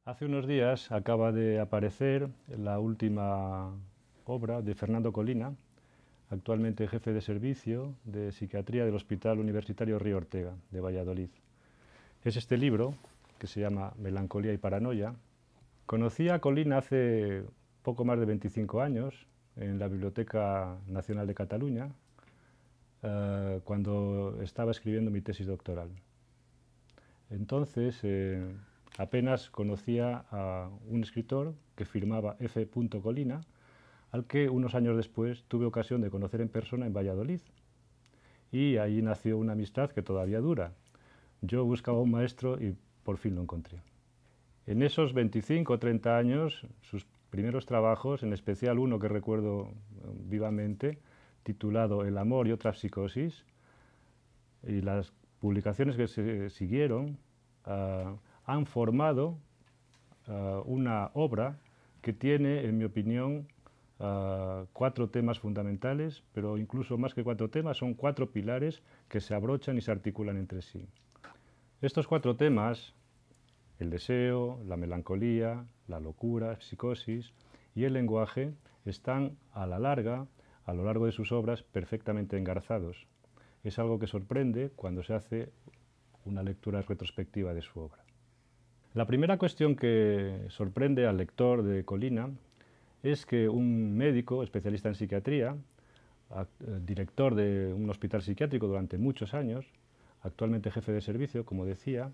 Hace unos días acaba de aparecer la última obra de Fernando Colina, actualmente jefe de servicio de psiquiatría del Hospital Universitario Río Ortega de Valladolid. Es este libro, que se llama Melancolía y Paranoia. Conocí a Colina hace poco más de 25 años en la Biblioteca Nacional de Cataluña, cuando estaba escribiendo mi tesis doctoral. Entonces, apenas conocía a un escritor que firmaba F. Colina, al que unos años después tuve ocasión de conocer en persona en Valladolid. Y ahí nació una amistad que todavía dura. Yo buscaba un maestro y por fin lo encontré. En esos 25 o 30 años, sus primeros trabajos, en especial uno que recuerdo vivamente, titulado El amor y otras psicosis, y las publicaciones que se siguieron, han formado una obra que tiene, en mi opinión, 4 temas fundamentales, pero incluso más que 4 temas, son 4 pilares que se abrochan y se articulan entre sí. Estos 4 temas, el deseo, la melancolía, la locura, psicosis y el lenguaje, están a la larga, a lo largo de sus obras, perfectamente engarzados. Es algo que sorprende cuando se hace una lectura retrospectiva de su obra. La primera cuestión que sorprende al lector de Colina es que un médico especialista en psiquiatría, director de un hospital psiquiátrico durante muchos años, actualmente jefe de servicio, como decía,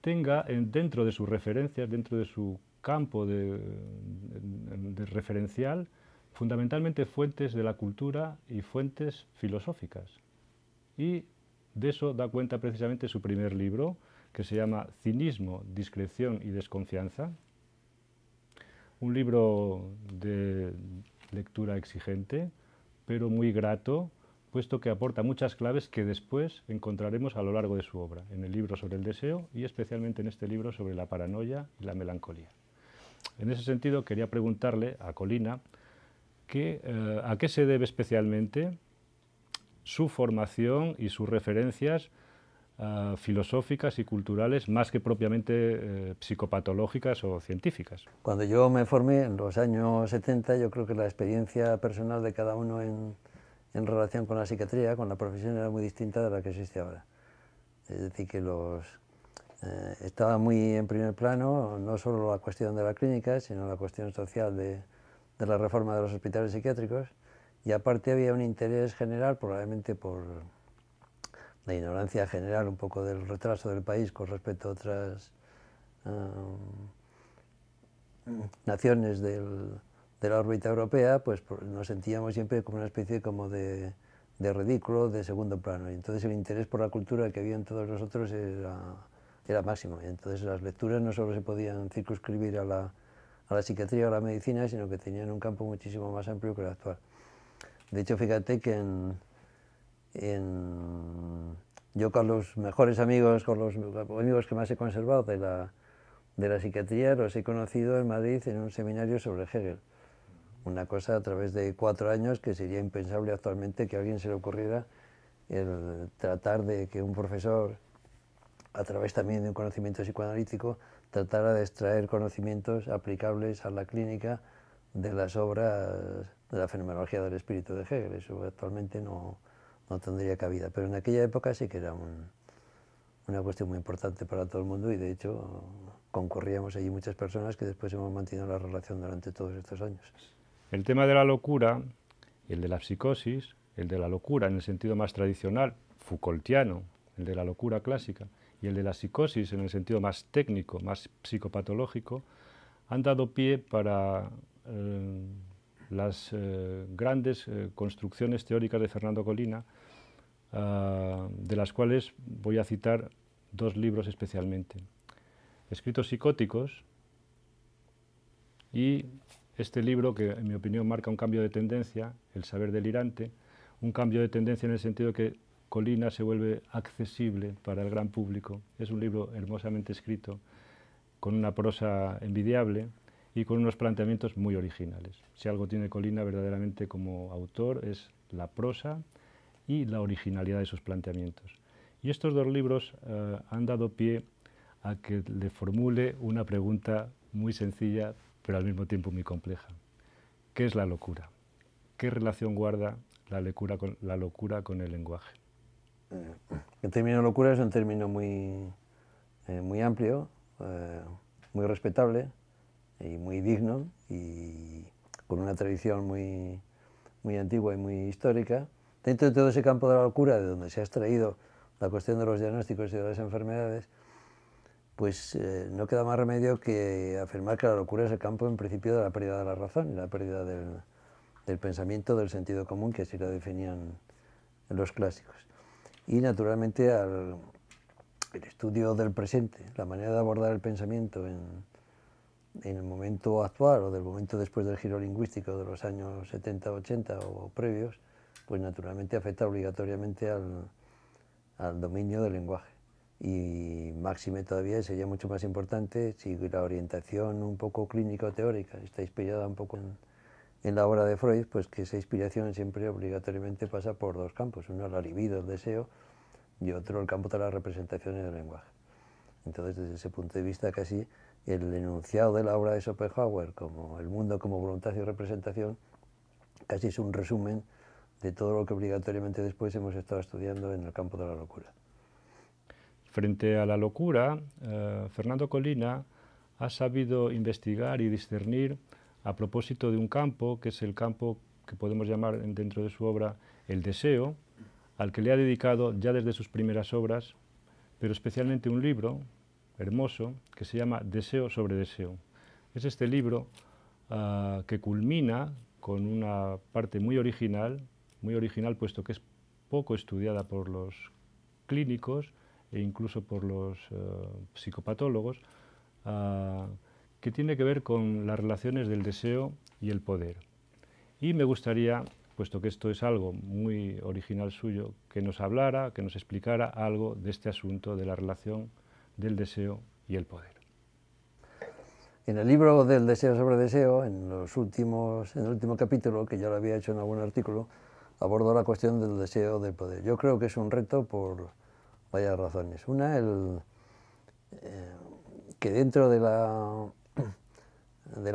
tenga dentro de sus referencias, dentro de su campo de referencial, fundamentalmente fuentes de la cultura y fuentes filosóficas. Y de eso da cuenta precisamente su primer libro, que se llama Cinismo, Discreción y Desconfianza, un libro de lectura exigente, pero muy grato, puesto que aporta muchas claves que después encontraremos a lo largo de su obra, en el libro sobre el deseo y especialmente en este libro sobre la paranoia y la melancolía. En ese sentido, quería preguntarle a Colina a qué se debe especialmente su formación y sus referencias filosóficas y culturales, más que propiamente psicopatológicas o científicas. Cuando yo me formé en los años 70, yo creo que la experiencia personal de cada uno en relación con la psiquiatría, con la profesión, era muy distinta de la que existe ahora. Es decir, que estaba muy en primer plano no solo la cuestión de la clínica, sino la cuestión social de la reforma de los hospitales psiquiátricos, y aparte había un interés general, probablemente por la ignorancia general, un poco del retraso del país con respecto a otras naciones de la órbita europea, pues nos sentíamos siempre como una especie de ridículo, de segundo plano. Y entonces el interés por la cultura que había en todos nosotros era máximo. Y entonces las lecturas no solo se podían circunscribir a la psiquiatría o a la medicina, sino que tenían un campo muchísimo más amplio que el actual. De hecho, fíjate que yo con los mejores amigos, con los amigos que más he conservado de la psiquiatría, los he conocido en Madrid en un seminario sobre Hegel. Una cosa a través de 4 años que sería impensable actualmente que a alguien se le ocurriera el tratar de que un profesor, a través también de un conocimiento psicoanalítico, tratara de extraer conocimientos aplicables a la clínica de las obras de la fenomenología del espíritu de Hegel. Eso actualmente no tendría cabida, pero en aquella época sí que era una cuestión muy importante para todo el mundo, y de hecho concurríamos allí muchas personas que después hemos mantenido la relación durante todos estos años. El tema de la locura, el de la psicosis, el de la locura en el sentido más tradicional, Foucaultiano, el de la locura clásica, y el de la psicosis en el sentido más técnico, más psicopatológico, han dado pie para las grandes construcciones teóricas de Fernando Colina, de las cuales voy a citar 2 libros especialmente. Escritos psicóticos y este libro que, en mi opinión, marca un cambio de tendencia, El saber delirante, un cambio de tendencia en el sentido que Colina se vuelve accesible para el gran público. Es un libro hermosamente escrito, con una prosa envidiable y con unos planteamientos muy originales. Si algo tiene Colina verdaderamente como autor es la prosa y la originalidad de sus planteamientos. Y estos 2 libros han dado pie a que le formule una pregunta muy sencilla, pero al mismo tiempo muy compleja. ¿Qué es la locura? ¿Qué relación guarda la locura con el lenguaje? El término locura es un término muy amplio, muy respetable y muy digno, y con una tradición muy antigua y muy histórica. Dentro de todo ese campo de la locura, de donde se ha extraído la cuestión de los diagnósticos y de las enfermedades, pues no queda más remedio que afirmar que la locura es el campo en principio de la pérdida de la razón y la pérdida del pensamiento, del sentido común, que así lo definían los clásicos. Y naturalmente el estudio del presente, la manera de abordar el pensamiento en el momento actual o del momento después del giro lingüístico de los años 70, 80 o previos, pues naturalmente afecta obligatoriamente al dominio del lenguaje. Y máxime todavía sería mucho más importante si la orientación un poco clínico-teórica está inspirada un poco en la obra de Freud, pues que esa inspiración siempre obligatoriamente pasa por dos campos, uno la libido, el deseo, y otro el campo de las representaciones del lenguaje. Entonces, desde ese punto de vista, casi el enunciado de la obra de Schopenhauer, como el mundo como voluntad y representación, casi es un resumen de todo lo que obligatoriamente después hemos estado estudiando en el campo de la locura. Frente a la locura, Fernando Colina ha sabido investigar y discernir a propósito de un campo, que es el campo que podemos llamar dentro de su obra el deseo, al que le ha dedicado ya desde sus primeras obras, pero especialmente un libro hermoso que se llama Deseo sobre Deseo. Es este libro que culmina con una parte muy original puesto que es poco estudiada por los clínicos e incluso por los psicopatólogos, que tiene que ver con las relaciones del deseo y el poder. Y me gustaría, puesto que esto es algo muy original suyo, que nos hablara, que nos explicara algo de este asunto de la relación del deseo y el poder. En el libro del Deseo sobre Deseo, en el último capítulo, que ya lo había hecho en algún artículo, abordo la cuestión del deseo del poder. Yo creo que es un reto por varias razones. Una, que dentro de la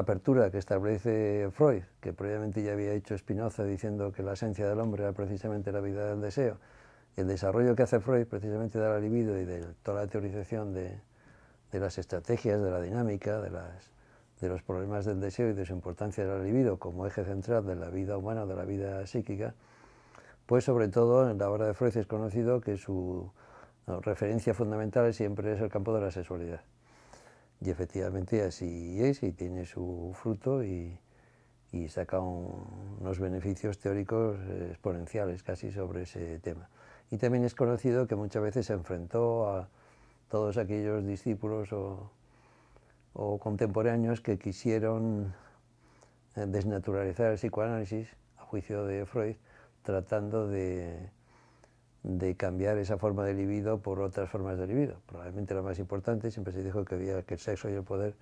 apertura que establece Freud, que previamente ya había hecho Spinoza diciendo que la esencia del hombre era precisamente la vida del deseo, el desarrollo que hace Freud precisamente de la libido y de toda la teorización de las estrategias, de la dinámica, de los problemas del deseo y de su importancia de la libido como eje central de la vida humana, de la vida psíquica, pues sobre todo en la obra de Freud es conocido que su referencia fundamental siempre es el campo de la sexualidad. Y efectivamente así es, y tiene su fruto y saca unos beneficios teóricos exponenciales casi sobre ese tema. Y también es conocido que muchas veces se enfrentó a todos aquellos discípulos o contemporáneos que quisieron desnaturalizar el psicoanálisis, a juicio de Freud, tratando de cambiar esa forma de libido por otras formas de libido. Probablemente la más importante, siempre se dijo que había que el sexo y el poder,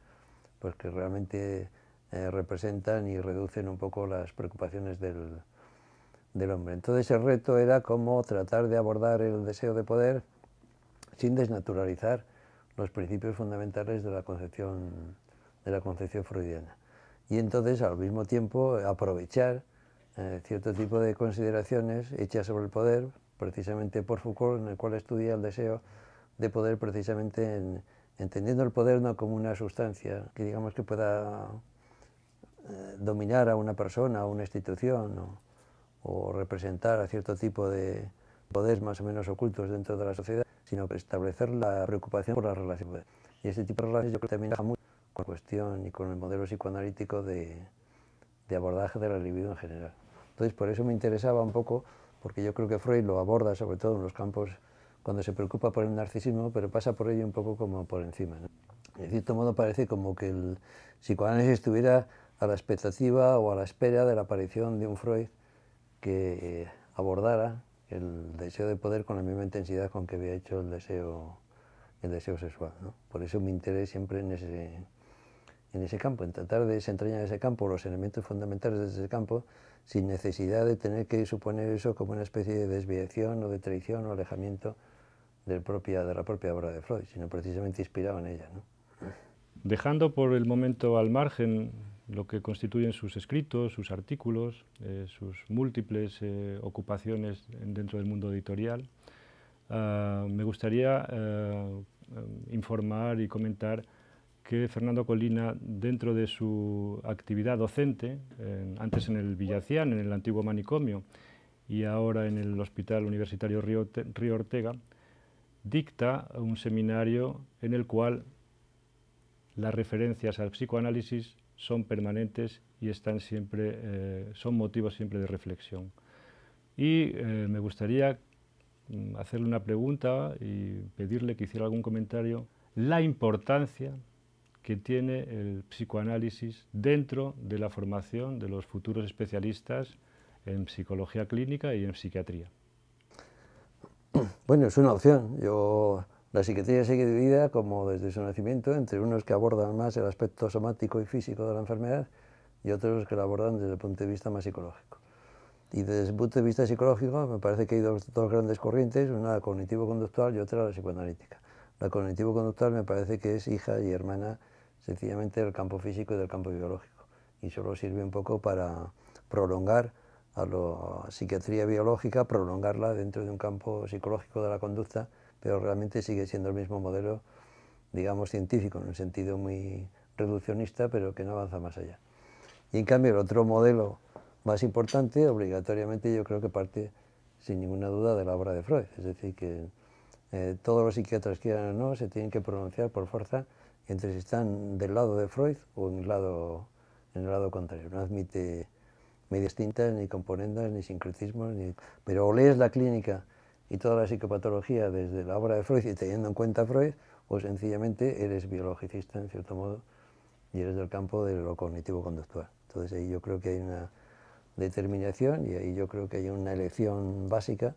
pues que realmente representan y reducen un poco las preocupaciones del hombre. Entonces el reto era cómo tratar de abordar el deseo de poder sin desnaturalizar los principios fundamentales de la concepción freudiana. Y entonces, al mismo tiempo, aprovechar cierto tipo de consideraciones hechas sobre el poder, precisamente por Foucault, en el cual estudia el deseo de poder precisamente entendiendo el poder no como una sustancia que digamos que pueda dominar a una persona o una institución o representar a cierto tipo de poderes más o menos ocultos dentro de la sociedad, sino establecer la preocupación por la relación. Y ese tipo de relaciones yo creo que también encaja mucho con la cuestión y con el modelo psicoanalítico de abordaje de la libido en general. Entonces, por eso me interesaba un poco, porque yo creo que Freud lo aborda sobre todo en los campos cuando se preocupa por el narcisismo, pero pasa por ello un poco como por encima, ¿no? De cierto modo parece como que el psicoanálisis estuviera a la expectativa o a la espera de la aparición de un Freud que abordara el deseo de poder con la misma intensidad con que había hecho el deseo sexual, ¿no? Por eso mi interés siempre en ese campo, en tratar de desentrañar ese campo, los elementos fundamentales de ese campo, sin necesidad de tener que suponer eso como una especie de desviación o de traición o alejamiento de la propia obra de Freud, sino precisamente inspirado en ella, ¿no? Dejando por el momento al margen lo que constituyen sus escritos, sus artículos, sus múltiples ocupaciones dentro del mundo editorial, me gustaría informar y comentar que Fernando Colina, dentro de su actividad docente, antes en el Villacián, en el antiguo manicomio, y ahora en el Hospital Universitario Río Ortega, dicta un seminario en el cual las referencias al psicoanálisis son permanentes y están siempre, son motivos siempre de reflexión. Y me gustaría hacerle una pregunta y pedirle que hiciera algún comentario, la importancia que tiene el psicoanálisis dentro de la formación de los futuros especialistas en psicología clínica y en psiquiatría. Bueno, es una opción. La psiquiatría sigue dividida, como desde su nacimiento, entre unos que abordan más el aspecto somático y físico de la enfermedad y otros que la abordan desde el punto de vista más psicológico. Y desde el punto de vista psicológico me parece que hay dos grandes corrientes, una la cognitivo-conductual y otra la psicoanalítica. La cognitivo-conductual me parece que es hija y hermana sencillamente del campo físico y del campo biológico, y solo sirve un poco para prolongar a la psiquiatría biológica, prolongarla dentro de un campo psicológico de la conducta, pero realmente sigue siendo el mismo modelo, digamos, científico, en un sentido muy reduccionista, pero que no avanza más allá. Y en cambio el otro modelo más importante, obligatoriamente, yo creo que parte sin ninguna duda de la obra de Freud, es decir, que todos los psiquiatras, quieran o no, se tienen que pronunciar por fuerza entre si están del lado de Freud o en el lado contrario. No admite medias tintas, ni componendas, ni sincretismos, pero o lees la clínica y toda la psicopatología desde la obra de Freud y teniendo en cuenta Freud, o sencillamente eres biologicista en cierto modo y eres del campo de lo cognitivo-conductual. Entonces ahí yo creo que hay una determinación y ahí yo creo que hay una elección básica,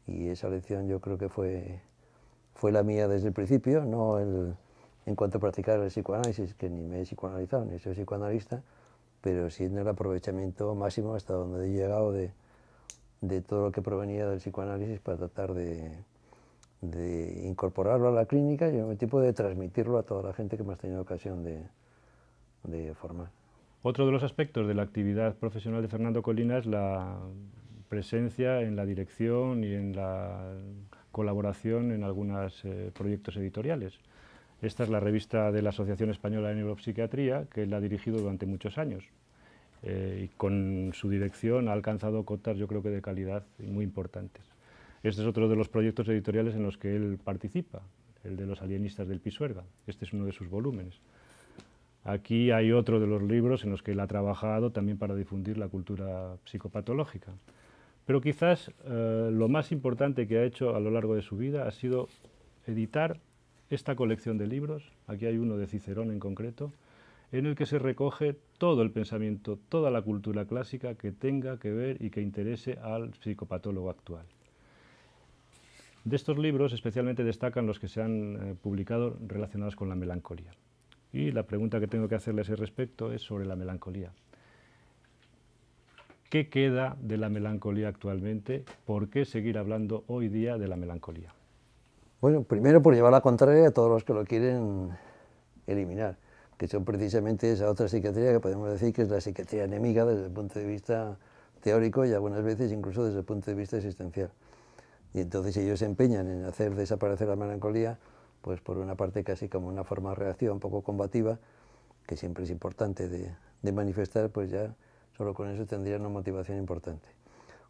y esa elección yo creo que fue la mía desde el principio, no en cuanto a practicar el psicoanálisis, que ni me he psicoanalizado ni soy psicoanalista, pero sí en el aprovechamiento máximo hasta donde he llegado de todo lo que provenía del psicoanálisis para tratar de incorporarlo a la clínica y al mismo tiempo de transmitirlo a toda la gente que hemos tenido ocasión de formar. Otro de los aspectos de la actividad profesional de Fernando Colina es la presencia en la dirección y en la colaboración en algunos proyectos editoriales. Esta es la revista de la Asociación Española de Neuropsiquiatría, que él ha dirigido durante muchos años. Y con su dirección ha alcanzado cotas, yo creo que de calidad muy importantes. Este es otro de los proyectos editoriales en los que él participa, el de los alienistas del Pisuerga. Este es uno de sus volúmenes. Aquí hay otro de los libros en los que él ha trabajado también para difundir la cultura psicopatológica. Pero quizás lo más importante que ha hecho a lo largo de su vida ha sido editar esta colección de libros, aquí hay uno de Cicerón en concreto, en el que se recoge todo el pensamiento, toda la cultura clásica que tenga que ver y que interese al psicopatólogo actual. De estos libros especialmente destacan los que se han publicado relacionados con la melancolía. Y la pregunta que tengo que hacerle a ese respecto es sobre la melancolía. ¿Qué queda de la melancolía actualmente? ¿Por qué seguir hablando hoy día de la melancolía? Bueno, primero por llevar la contraria a todos los que lo quieren eliminar, que son precisamente esa otra psiquiatría que podemos decir que es la psiquiatría enemiga desde el punto de vista teórico y algunas veces incluso desde el punto de vista existencial. Y entonces ellos se empeñan en hacer desaparecer la melancolía, pues por una parte casi como una forma de reacción un poco combativa, que siempre es importante de manifestar, pues ya solo con eso tendrían una motivación importante.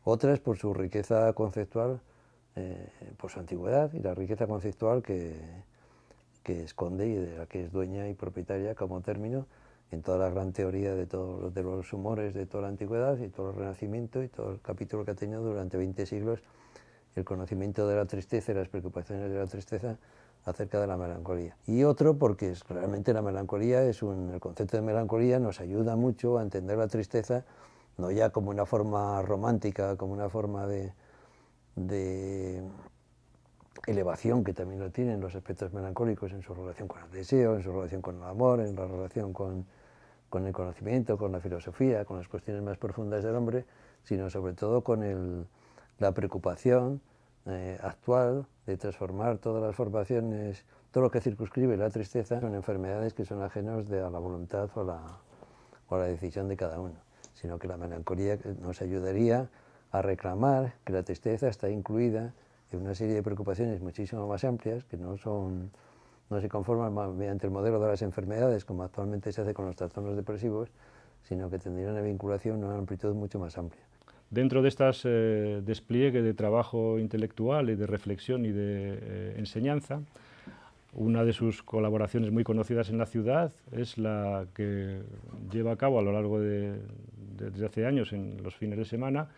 Otras por su riqueza conceptual, por su antigüedad y la riqueza conceptual que esconde y de la que es dueña y propietaria como término en toda la gran teoría de los humores de toda la antigüedad y todo el Renacimiento y todo el capítulo que ha tenido durante 20 siglos el conocimiento de la tristeza y las preocupaciones de la tristeza acerca de la melancolía. Y otro porque realmente la melancolía el concepto de melancolía nos ayuda mucho a entender la tristeza no ya como una forma romántica, como una forma de elevación, que también lo tienen los aspectos melancólicos en su relación con el deseo, en su relación con el amor, en la relación con el conocimiento, con la filosofía, con las cuestiones más profundas del hombre, sino sobre todo con la preocupación actual de transformar todas las formaciones, todo lo que circunscribe la tristeza, son enfermedades que son ajenas a la voluntad o a la decisión de cada uno, sino que la melancolía nos ayudaría a reclamar que la tristeza está incluida en una serie de preocupaciones muchísimo más amplias, que no se conforman mediante el modelo de las enfermedades, como actualmente se hace con los trastornos depresivos, sino que tendrían una vinculación, una amplitud mucho más amplia. Dentro de estas despliegue de trabajo intelectual y de reflexión y de enseñanza, una de sus colaboraciones muy conocidas en la ciudad es la que lleva a cabo a lo largo desde hace años, en los fines de semana,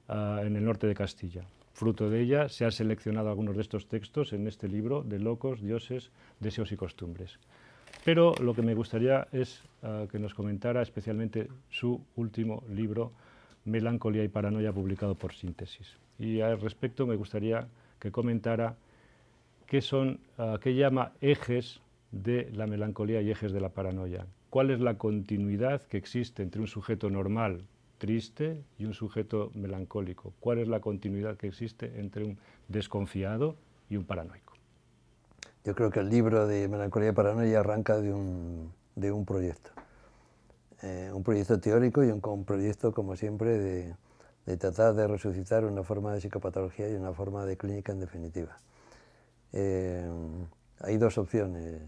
en el norte de Castilla. Fruto de ella se han seleccionado algunos de estos textos en este libro de Locos, Dioses, Deseos y Costumbres. Pero lo que me gustaría es que nos comentara especialmente su último libro, Melancolía y Paranoia, publicado por Síntesis. Y al respecto me gustaría que comentara qué llama ejes de la melancolía y ejes de la paranoia. ¿Cuál es la continuidad que existe entre un sujeto normal, triste, y un sujeto melancólico? ¿Cuál es la continuidad que existe entre un desconfiado y un paranoico? Yo creo que el libro de Melancolía y Paranoia arranca de un proyecto. Un proyecto teórico y un proyecto, como siempre, de tratar de resucitar una forma de psicopatología y una forma de clínica en definitiva. Hay dos opciones.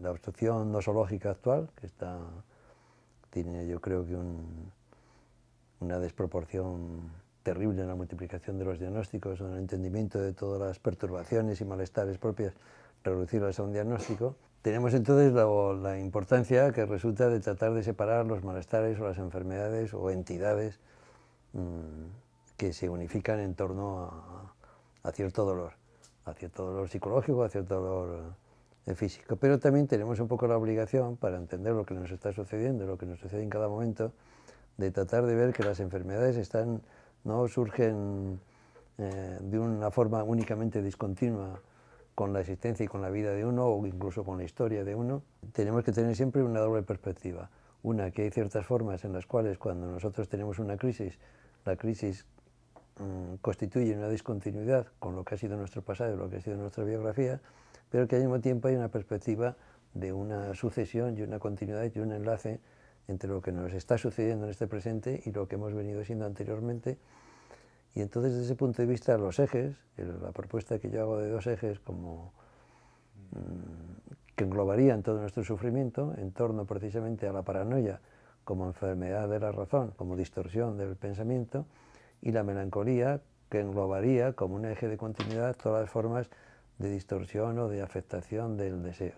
La opción nosológica actual, que tiene yo creo que una desproporción terrible en la multiplicación de los diagnósticos, en el entendimiento de todas las perturbaciones y malestares propias, reducirlas a un diagnóstico. Tenemos entonces la importancia que resulta de tratar de separar los malestares o las enfermedades o entidades que se unifican en torno a cierto dolor psicológico, a cierto dolor físico. Pero también tenemos un poco la obligación, para entender lo que nos está sucediendo, lo que nos sucede en cada momento, de tratar de ver que las enfermedades no surgen de una forma únicamente discontinua con la existencia y con la vida de uno, o incluso con la historia de uno. Tenemos que tener siempre una doble perspectiva. Una, que hay ciertas formas en las cuales cuando nosotros tenemos una crisis, la crisis constituye una discontinuidad con lo que ha sido nuestro pasado y lo que ha sido nuestra biografía, pero que al mismo tiempo hay una perspectiva de una sucesión y una continuidad y un enlace entre lo que nos está sucediendo en este presente y lo que hemos venido siendo anteriormente. Y entonces, desde ese punto de vista, los ejes, la propuesta que yo hago de dos ejes que englobarían todo nuestro sufrimiento en torno precisamente a la paranoia como enfermedad de la razón, como distorsión del pensamiento, y la melancolía, que englobaría como un eje de continuidad todas las formas de distorsión o de afectación del deseo.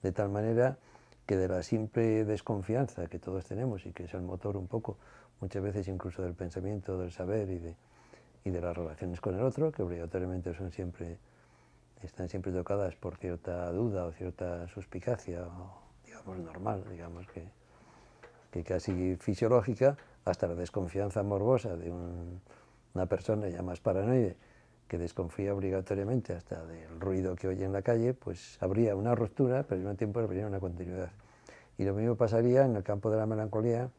De tal manera que de la simple desconfianza que todos tenemos y que es el motor un poco, muchas veces incluso del pensamiento, del saber y de las relaciones con el otro, que obligatoriamente están siempre tocadas por cierta duda o cierta suspicacia, o, digamos, normal, digamos que casi fisiológica, hasta la desconfianza morbosa de una persona ya más paranoide, que desconfía obligatoriamente hasta del ruido que oye en la calle, pues habría una ruptura, pero al mismo tiempo habría una continuidad. Y lo mismo pasaría en el campo de la melancolía,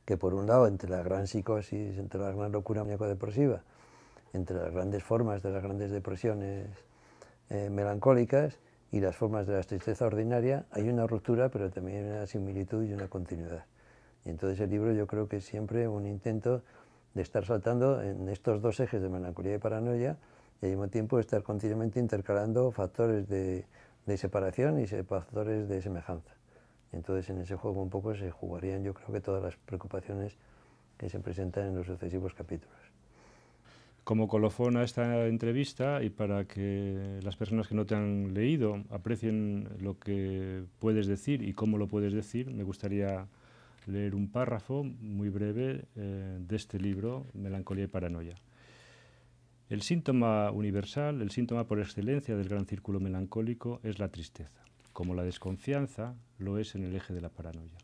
que por un lado, entre la gran psicosis, entre la gran locura maníaco-depresiva, entre las grandes formas de las grandes depresiones melancólicas y las formas de la tristeza ordinaria, hay una ruptura, pero también hay una similitud y una continuidad. Y entonces el libro yo creo que es siempre un intento de estar saltando en estos dos ejes de melancolía y paranoia, y al mismo tiempo estar continuamente intercalando factores de separación y factores de semejanza. Y entonces en ese juego un poco se jugarían, yo creo que todas las preocupaciones que se presentan en los sucesivos capítulos. Como colofón a esta entrevista, y para que las personas que no te han leído aprecien lo que puedes decir y cómo lo puedes decir, me gustaría leer un párrafo muy breve de este libro, Melancolía y Paranoia. El síntoma universal, el síntoma por excelencia del gran círculo melancólico es la tristeza, como la desconfianza lo es en el eje de la paranoia.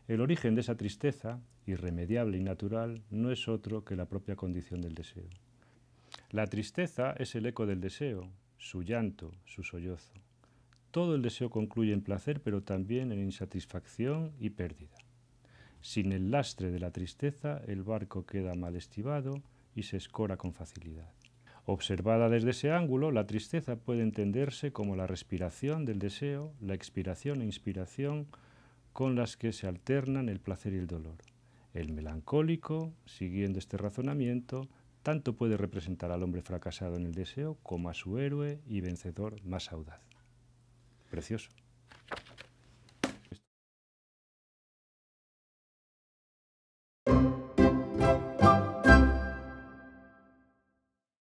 El origen de esa tristeza, irremediable y natural, no es otro que la propia condición del deseo. La tristeza es el eco del deseo, su llanto, su sollozo. Todo el deseo concluye en placer, pero también en insatisfacción y pérdida. Sin el lastre de la tristeza, el barco queda mal estibado y se escora con facilidad. Observada desde ese ángulo, la tristeza puede entenderse como la respiración del deseo, la expiración e inspiración con las que se alternan el placer y el dolor. El melancólico, siguiendo este razonamiento, tanto puede representar al hombre fracasado en el deseo como a su héroe y vencedor más audaz. Precioso.